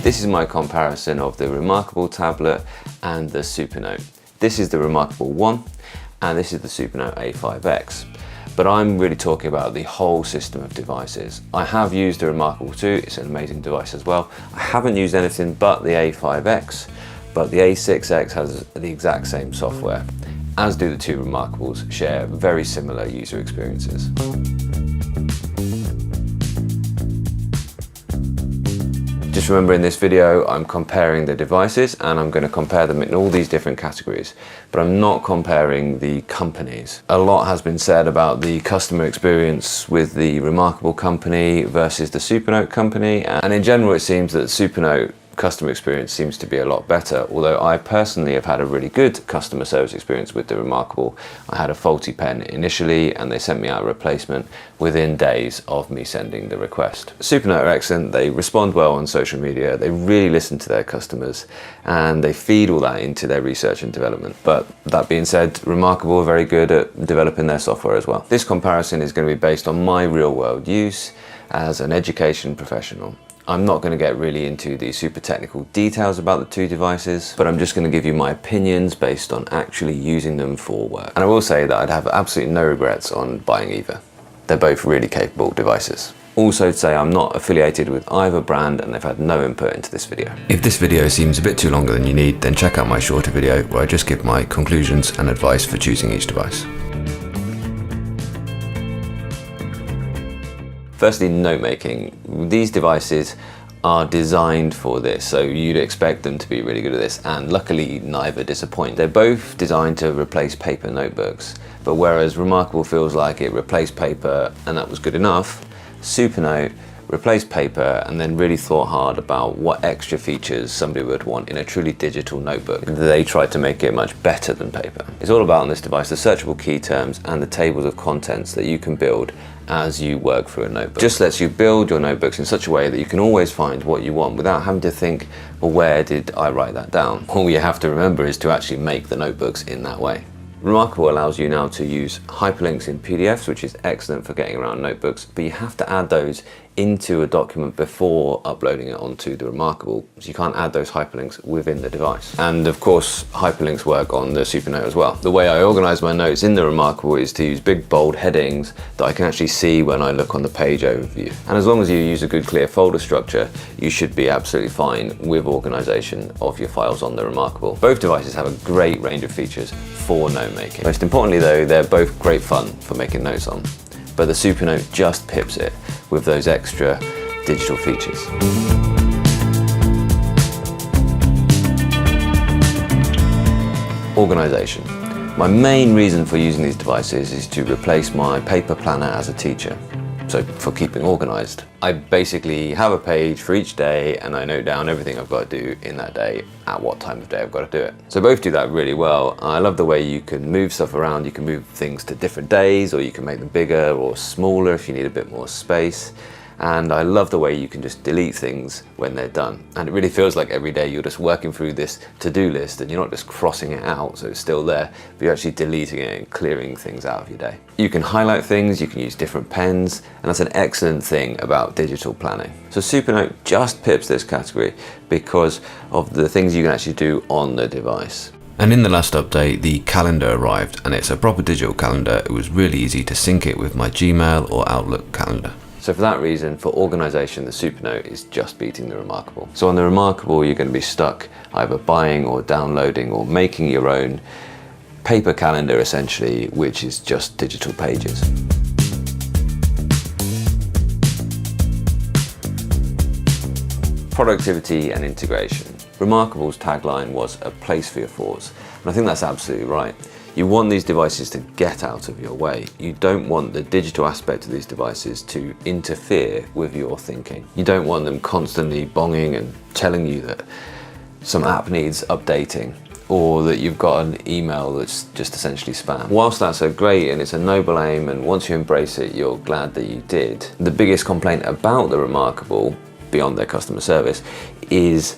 This is my comparison of the Remarkable tablet and the Supernote. This is the Remarkable 1 and this is the Supernote A5X. But I'm really talking about the whole system of devices. I have used the Remarkable 2, it's an amazing device as well. I haven't used anything but the A5X, but the A6X has the exact same software, as do the two Remarkables, share very similar user experiences. Just remember, in this video I'm comparing the devices and I'm going to compare them in all these different categories, but I'm not comparing the companies. A lot has been said about the customer experience with the Remarkable company versus the Supernote company, and in general it seems that Supernote customer experience seems to be a lot better, although I personally have had a really good customer service experience with the Remarkable. I had a faulty pen initially and they sent me out a replacement within days of me sending the request. Supernote are excellent, they respond well on social media, they really listen to their customers and they feed all that into their research and development. But that being said, Remarkable are very good at developing their software as well. This comparison is going to be based on my real world use as an education professional. I'm not going to get really into the super technical details about the two devices, but I'm just going to give you my opinions based on actually using them for work. And I will say that I'd have absolutely no regrets on buying either. They're both really capable devices. Also to say I'm not affiliated with either brand and they've had no input into this video. If this video seems a bit too longer than you need, then check out my shorter video where I just give my conclusions and advice for choosing each device. Firstly, note making. These devices are designed for this, so you'd expect them to be really good at this, and luckily neither disappoint. They're both designed to replace paper notebooks, but whereas Remarkable feels like it replaced paper and that was good enough, Supernote replaced paper and then really thought hard about what extra features somebody would want in a truly digital notebook. They tried to make it much better than paper. It's all about, on this device, the searchable key terms and the tables of contents that you can build as you work through a notebook. Just lets you build your notebooks in such a way that you can always find what you want without having to think, well, where did I write that down? All you have to remember is to actually make the notebooks in that way. Remarkable allows you now to use hyperlinks in PDFs, which is excellent for getting around notebooks, but you have to add those into a document before uploading it onto the Remarkable, so you can't add those hyperlinks within the device. And of course, hyperlinks work on the Supernote as well. The way I organize my notes in the Remarkable is to use big bold headings that I can actually see when I look on the page overview. And as long as you use a good clear folder structure, you should be absolutely fine with organization of your files on the Remarkable. Both devices have a great range of features for note making. Most importantly though, they're both great fun for making notes on, but the Supernote just pips it with those extra digital features. Organization. My main reason for using these devices is to replace my paper planner as a teacher. So for keeping organized. I basically have a page for each day and I note down everything I've got to do in that day, at what time of day I've got to do it. So both do that really well. I love the way you can move stuff around. You can move things to different days, or you can make them bigger or smaller if you need a bit more space. And I love the way you can just delete things when they're done. And it really feels like every day you're just working through this to-do list and you're not just crossing it out so it's still there, but you're actually deleting it and clearing things out of your day. You can highlight things, you can use different pens, and that's an excellent thing about digital planning. So Supernote just pips this category because of the things you can actually do on the device. And in the last update, the calendar arrived, and it's a proper digital calendar. It was really easy to sync it with my Gmail or Outlook calendar. So for that reason, for organization, the Supernote is just beating the Remarkable. So on the Remarkable, you're going to be stuck either buying or downloading or making your own paper calendar, essentially, which is just digital pages. Productivity and integration. Remarkable's tagline was "a place for your thoughts," and I think that's absolutely right. You want these devices to get out of your way. You don't want the digital aspect of these devices to interfere with your thinking. You don't want them constantly bonging and telling you that some app needs updating, or that you've got an email that's just essentially spam. Whilst that's a great and it's a noble aim, and once you embrace it, you're glad that you did, the biggest complaint about the Remarkable, beyond their customer service, is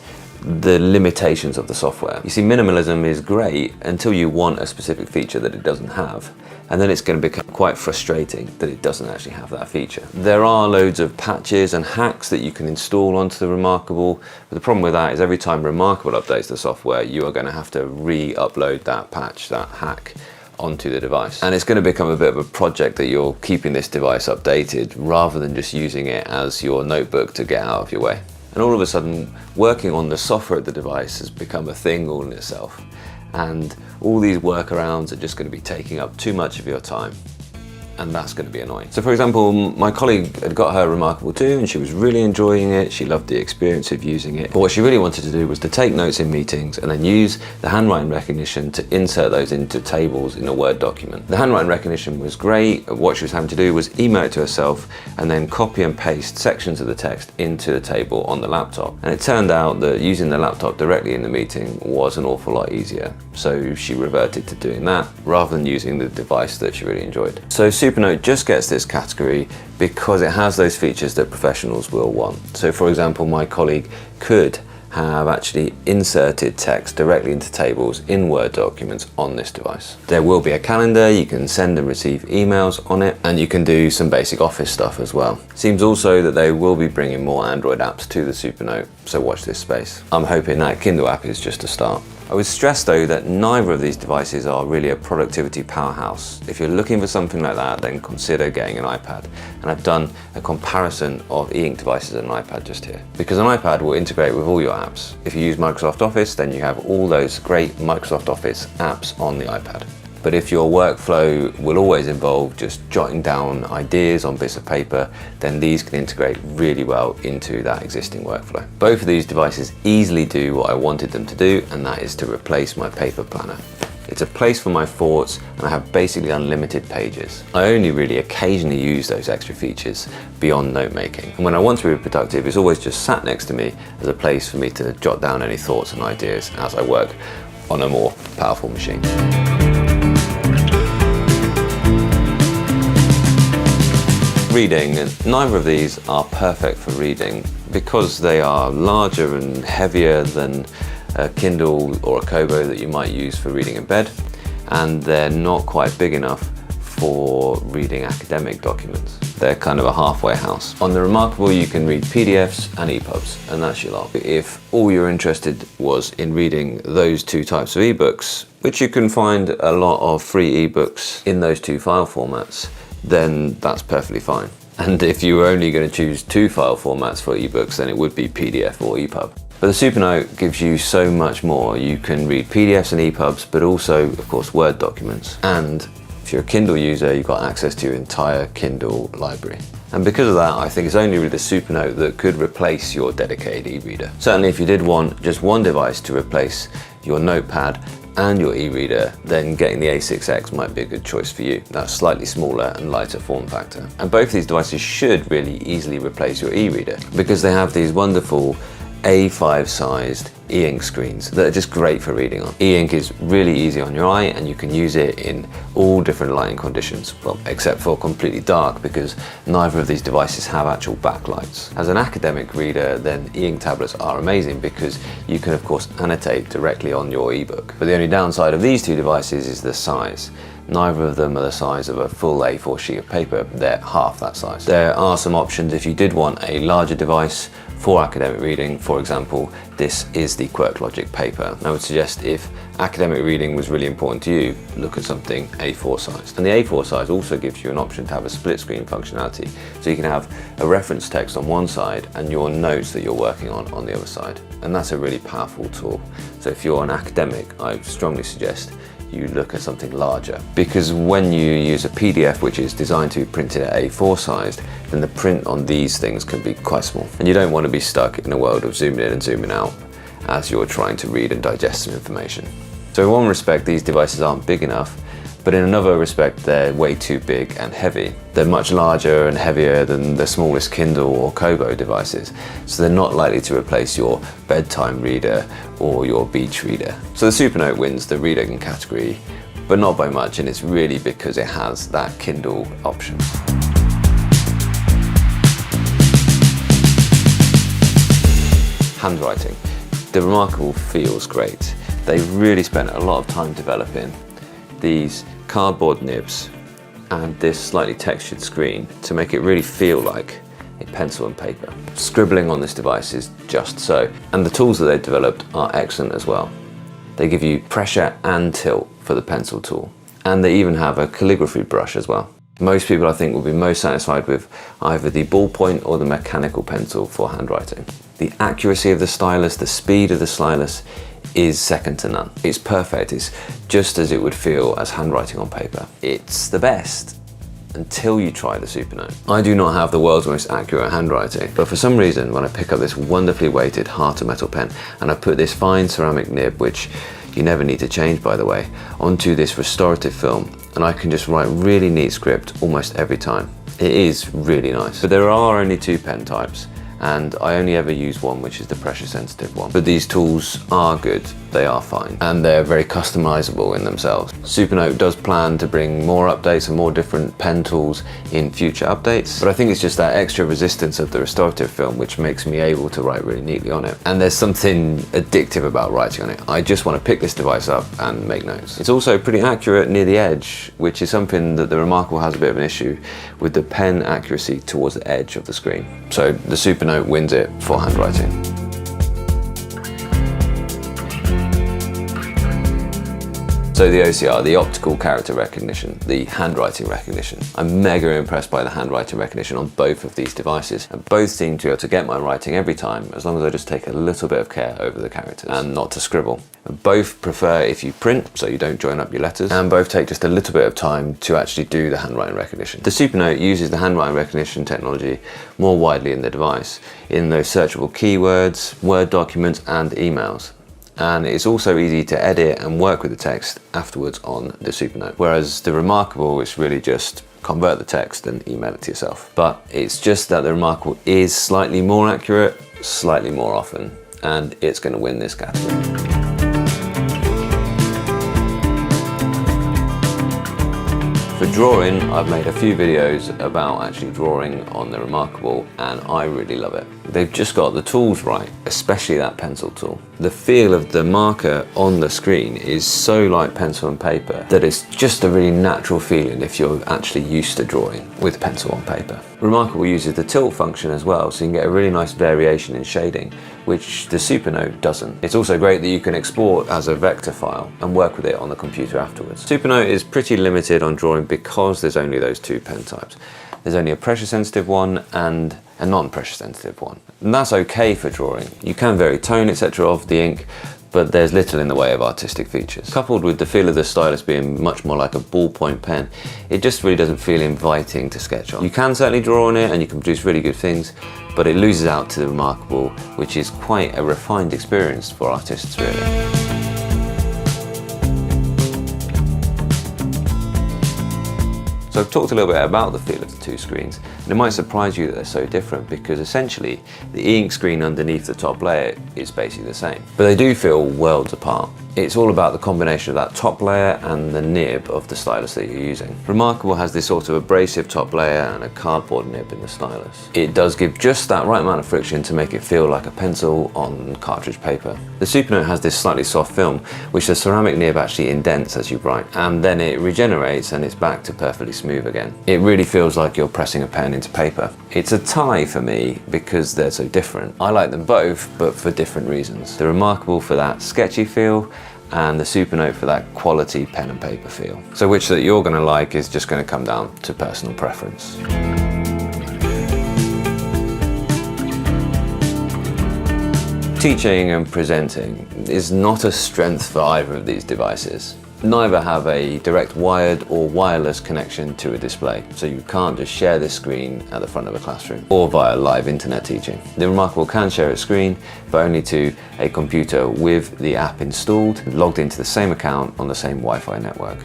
the limitations of the software. You see, minimalism is great until you want a specific feature that it doesn't have. And then it's going to become quite frustrating that it doesn't actually have that feature. There are loads of patches and hacks that you can install onto the Remarkable, but the problem with that is every time Remarkable updates the software, you are going to have to re-upload that patch, that hack, onto the device. And it's going to become a bit of a project that you're keeping this device updated rather than just using it as your notebook to get out of your way. And all of a sudden, working on the software of the device has become a thing all in itself. And all these workarounds are just going to be taking up too much of your time. And that's going to be annoying. So for example, my colleague had got her Remarkable 2 and she was really enjoying it. She loved the experience of using it. But what she really wanted to do was to take notes in meetings and then use the handwriting recognition to insert those into tables in a Word document. The handwriting recognition was great. What she was having to do was email it to herself and then copy and paste sections of the text into the table on the laptop. And it turned out that using the laptop directly in the meeting was an awful lot easier. So she reverted to doing that rather than using the device that she really enjoyed. So Supernote just gets this category because it has those features that professionals will want. So for example, my colleague could have actually inserted text directly into tables in Word documents on this device. There will be a calendar, you can send and receive emails on it, and you can do some basic office stuff as well. Seems also that they will be bringing more Android apps to the Supernote, so watch this space. I'm hoping that Kindle app is just a start. I would stress though that neither of these devices are really a productivity powerhouse. If you're looking for something like that, then consider getting an iPad. And I've done a comparison of e-ink devices and an iPad just here. Because an iPad will integrate with all your apps. If you use Microsoft Office, then you have all those great Microsoft Office apps on the iPad. But if your workflow will always involve just jotting down ideas on bits of paper, then these can integrate really well into that existing workflow. Both of these devices easily do what I wanted them to do, and that is to replace my paper planner. It's a place for my thoughts, and I have basically unlimited pages. I only really occasionally use those extra features beyond note making. And when I want to be productive, it's always just sat next to me as a place for me to jot down any thoughts and ideas as I work on a more powerful machine. Reading, neither of these are perfect for reading because they are larger and heavier than a Kindle or a Kobo that you might use for reading in bed, and they're not quite big enough for reading academic documents. They're kind of a halfway house. On the Remarkable, you can read PDFs and EPUBs, and that's your lot. If all you're interested was in reading those two types of ebooks, which you can find a lot of free ebooks in those two file formats, then that's perfectly fine. And if you were only going to choose two file formats for ebooks, then it would be PDF or EPUB. But the Supernote gives you so much more. You can read PDFs and EPUBs, but also, of course, Word documents. And if you're a Kindle user, you've got access to your entire Kindle library. And because of that, I think it's only really the Supernote that could replace your dedicated e-reader. Certainly if you did want just one device to replace your notepad and your e-reader, then getting the A6X might be a good choice for you. That's slightly smaller and lighter form factor. And both these devices should really easily replace your e-reader because they have these wonderful A5 sized e-ink screens that are just great for reading on. E-ink is really easy on your eye and you can use it in all different lighting conditions, well, except for completely dark because neither of these devices have actual backlights. As an academic reader, then e-ink tablets are amazing because you can of course annotate directly on your ebook. But the only downside of these two devices is the size. Neither of them are the size of a full A4 sheet of paper, they're half that size. There are some options if you did want a larger device for academic reading. For example, this is the QuirkLogic paper. I would suggest if academic reading was really important to you, look at something A4 size. And the A4 size also gives you an option to have a split screen functionality. So you can have a reference text on one side and your notes that you're working on the other side. And that's a really powerful tool. So if you're an academic, I strongly suggest you look at something larger, because when you use a PDF which is designed to be printed at A4 sized, then the print on these things can be quite small, and you don't want to be stuck in a world of zooming in and zooming out as you're trying to read and digest some information. So in one respect these devices aren't big enough, but in another respect they're way too big and heavy. They're much larger and heavier than the smallest Kindle or Kobo devices, so they're not likely to replace your bedtime reader or your beach reader. So the Supernote wins the reading category, but not by much, and it's really because it has that Kindle option. Handwriting. The Remarkable feels great. They really spent a lot of time developing these cardboard nibs and this slightly textured screen to make it really feel like a pencil and paper. Scribbling on this device is just so, and the tools that they've developed are excellent as well. They give you pressure and tilt for the pencil tool, and they even have a calligraphy brush as well. Most people, I think, will be most satisfied with either the ballpoint or the mechanical pencil for handwriting. The accuracy of the stylus, the speed of the stylus is second to none. It's perfect. It's just as it would feel as handwriting on paper. It's the best until you try the Supernote. I do not have the world's most accurate handwriting, but for some reason when I pick up this wonderfully weighted heart of metal pen and I put this fine ceramic nib, which you never need to change by the way, onto this restorative film, and I can just write really neat script almost every time. It is really nice. But there are only two pen types, and I only ever use one, which is the pressure sensitive one. But these tools are good, they are fine, and they're very customizable in themselves. Supernote does plan to bring more updates and more different pen tools in future updates, but I think it's just that extra resistance of the restorative film which makes me able to write really neatly on it. And there's something addictive about writing on it. I just want to pick this device up and make notes. It's also pretty accurate near the edge, which is something that the Remarkable has a bit of an issue with, the pen accuracy towards the edge of the screen. So the Supernote wins it for handwriting. So the OCR, the optical character recognition, the handwriting recognition. I'm mega impressed by the handwriting recognition on both of these devices, and both seem to be able to get my writing every time as long as I just take a little bit of care over the characters and not to scribble. Both prefer if you print, so you don't join up your letters, and both take just a little bit of time to actually do the handwriting recognition. The Supernote uses the handwriting recognition technology more widely in the device, in those searchable keywords, Word documents and emails. And it's also easy to edit and work with the text afterwards on the Supernote. Whereas the Remarkable is really just convert the text and email it to yourself. But it's just that the Remarkable is slightly more accurate, slightly more often, and it's going to win this category. For drawing, I've made a few videos about actually drawing on the Remarkable, and I really love it. They've just got the tools right, especially that pencil tool. The feel of the marker on the screen is so like pencil and paper that it's just a really natural feeling if you're actually used to drawing with pencil on paper. Remarkable uses the tilt function as well, so you can get a really nice variation in shading, which the Supernote doesn't. It's also great that you can export as a vector file and work with it on the computer afterwards. Supernote is pretty limited on drawing because there's only those two pen types. There's only a pressure sensitive one and a non-pressure sensitive one. And that's okay for drawing. You can vary tone, etc. of the ink, but there's little in the way of artistic features. Coupled with the feel of the stylus being much more like a ballpoint pen, it just really doesn't feel inviting to sketch on. You can certainly draw on it and you can produce really good things, but it loses out to the Remarkable, which is quite a refined experience for artists really. So I've talked a little bit about the feel of the two screens, and it might surprise you that they're so different because essentially the e-ink screen underneath the top layer is basically the same. But they do feel worlds apart. It's all about the combination of that top layer and the nib of the stylus that you're using. Remarkable has this sort of abrasive top layer and a cardboard nib in the stylus. It does give just that right amount of friction to make it feel like a pencil on cartridge paper. The Supernote has this slightly soft film, which the ceramic nib actually indents as you write, and then it regenerates and it's back to perfectly smooth again. It really feels like you're pressing a pen into paper. It's a tie for me because they're so different. I like them both, but for different reasons. The Remarkable for that sketchy feel, and the Supernote for that quality pen and paper feel. So which that you're going to like is just going to come down to personal preference. Teaching and presenting is not a strength for either of these devices. Neither have a direct wired or wireless connection to a display, so you can't just share this screen at the front of a classroom or via live internet teaching. The Remarkable can share its screen, but only to a computer with the app installed, logged into the same account on the same Wi-Fi network.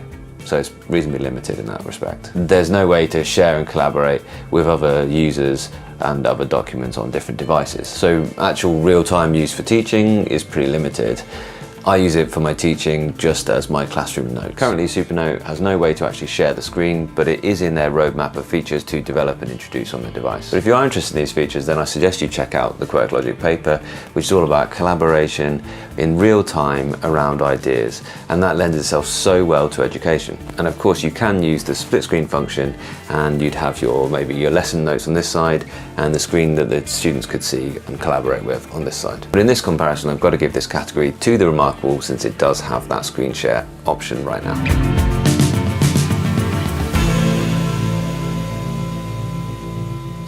So it's reasonably limited in that respect. There's no way to share and collaborate with other users and other documents on different devices. So actual real-time use for teaching is pretty limited. I use it for my teaching just as my classroom notes. Currently, Supernote has no way to actually share the screen, but it is in their roadmap of features to develop and introduce on the device. But if you are interested in these features, then I suggest you check out the QuirkLogic paper, which is all about collaboration in real time around ideas, and that lends itself so well to education. And of course, you can use the split screen function, and you'd have maybe your lesson notes on this side and the screen that the students could see and collaborate with on this side. But in this comparison, I've got to give this category to the Remarkable, since it does have that screen share option right now.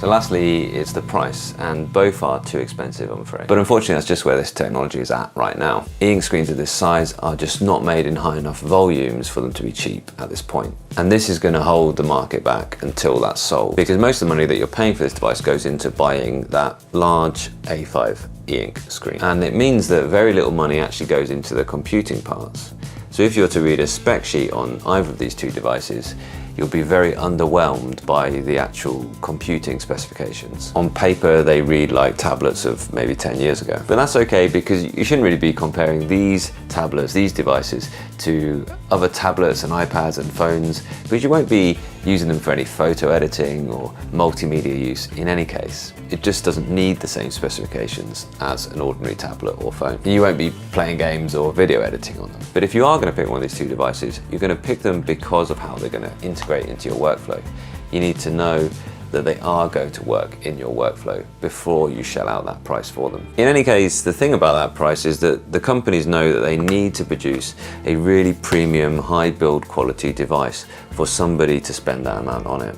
So lastly, it's the price, and both are too expensive, I'm afraid. But unfortunately, that's just where this technology is at right now. E-ink screens of this size are just not made in high enough volumes for them to be cheap at this point. And this is going to hold the market back until that's solved, because most of the money that you're paying for this device goes into buying that large A5 e-ink screen. And it means that very little money actually goes into the computing parts. So if you're to read a spec sheet on either of these two devices, you'll be very underwhelmed by the actual computing specifications. On paper, they read like tablets of maybe 10 years ago. But that's okay, because you shouldn't really be comparing these tablets, these devices, to other tablets and iPads and phones, because you won't be using them for any photo editing or multimedia use in any case. It just doesn't need the same specifications as an ordinary tablet or phone. You won't be playing games or video editing on them. But if you are going to pick one of these two devices, you're going to pick them because of how they're going to integrate into your workflow. You need to know that they are going to work in your workflow before you shell out that price for them. In any case, the thing about that price is that the companies know that they need to produce a really premium, high build quality device for somebody to spend that amount on it.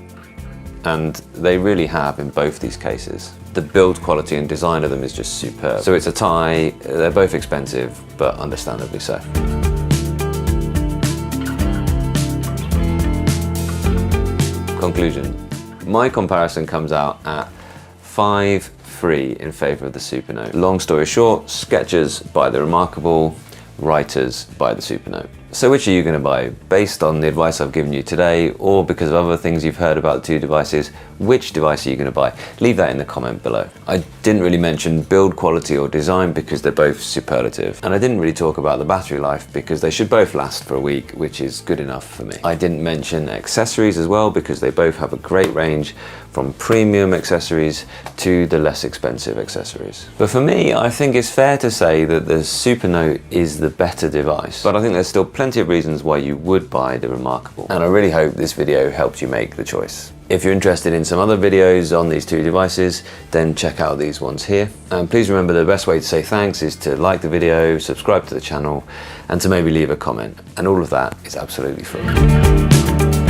And they really have in both these cases. The build quality and design of them is just superb. So it's a tie. They're both expensive, but understandably so. Conclusion. My comparison comes out at 5-3 in favour of the Supernote. Long story short, sketchers by the Remarkable, writers by the Supernote. So which are you going to buy? Based on the advice I've given you today, or because of other things you've heard about the two devices, which device are you going to buy? Leave that in the comment below. I didn't really mention build quality or design because they're both superlative. And I didn't really talk about the battery life because they should both last for a week, which is good enough for me. I didn't mention accessories as well because they both have a great range, from premium accessories to the less expensive accessories. But for me, I think it's fair to say that the Supernote is the better device, but I think there's still plenty of reasons why you would buy the Remarkable. And I really hope this video helped you make the choice. If you're interested in some other videos on these two devices, then check out these ones here. And please remember, the best way to say thanks is to like the video, subscribe to the channel, and to maybe leave a comment. And all of that is absolutely free.